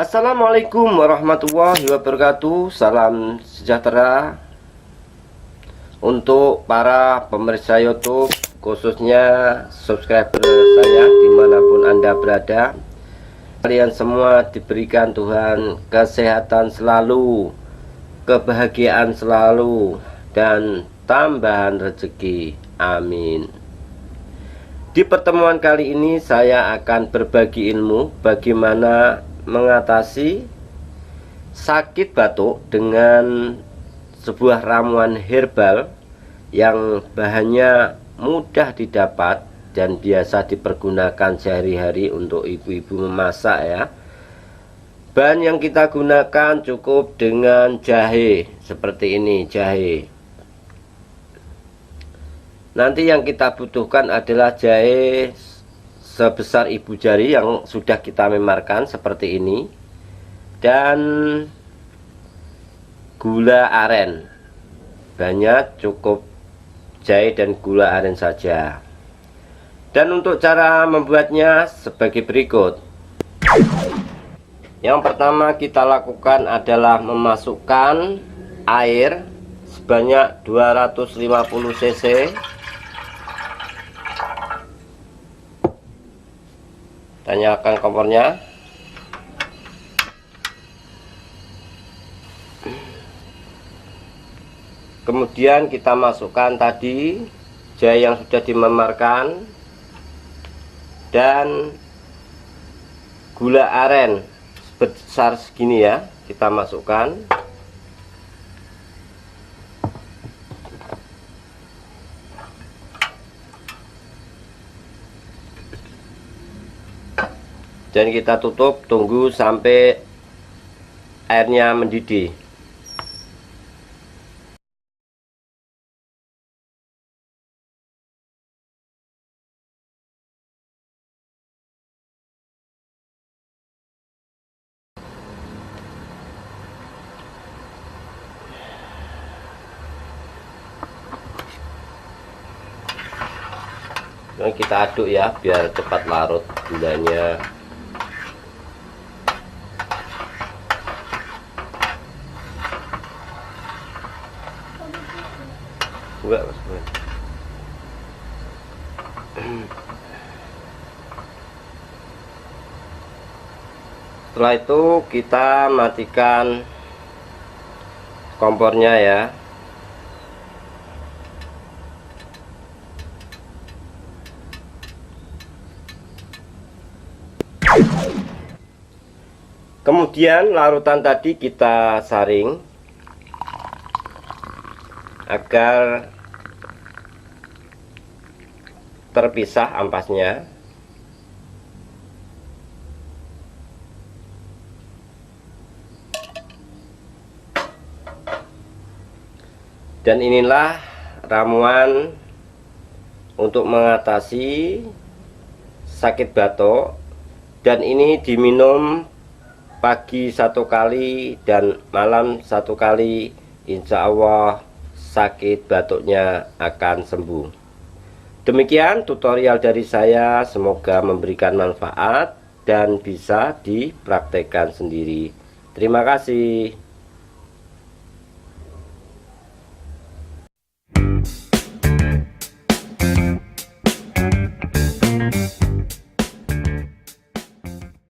Assalamualaikum warahmatullahi wabarakatuh. Salam sejahtera untuk para pemirsa YouTube, khususnya subscriber saya dimanapun Anda berada. Kalian semua diberikan Tuhan kesehatan selalu, kebahagiaan selalu, dan tambahan rezeki. Amin. Di pertemuan kali ini saya akan berbagi ilmu bagaimana mengatasi sakit batuk dengan sebuah ramuan herbal yang bahannya mudah didapat dan biasa dipergunakan sehari-hari untuk ibu-ibu memasak ya. Bahan yang kita gunakan cukup dengan jahe seperti ini, jahe. Nanti yang kita butuhkan adalah jahe sebesar ibu jari yang sudah kita memarkan seperti ini, dan gula aren. Banyak, cukup jahe dan gula aren saja. Dan untuk cara membuatnya sebagai berikut. Yang pertama kita lakukan adalah memasukkan air sebanyak 250 cc. Tanyakan kompornya. Kemudian kita masukkan tadi jahe yang sudah dimemarkan dan gula aren sebesar segini ya, kita masukkan. Dan kita tutup, tunggu sampai airnya mendidih. Dan kita aduk ya, biar cepat larut gulanya. Enggak, setelah itu kita matikan kompornya ya. Kemudian larutan tadi kita saring agar terpisah ampasnya. Dan inilah ramuan untuk mengatasi sakit batuk, dan ini diminum pagi 1 kali dan malam 1 kali. Insya Allah sakit batuknya akan sembuh. Demikian tutorial dari saya, semoga memberikan manfaat dan bisa dipraktekkan sendiri. Terima kasih.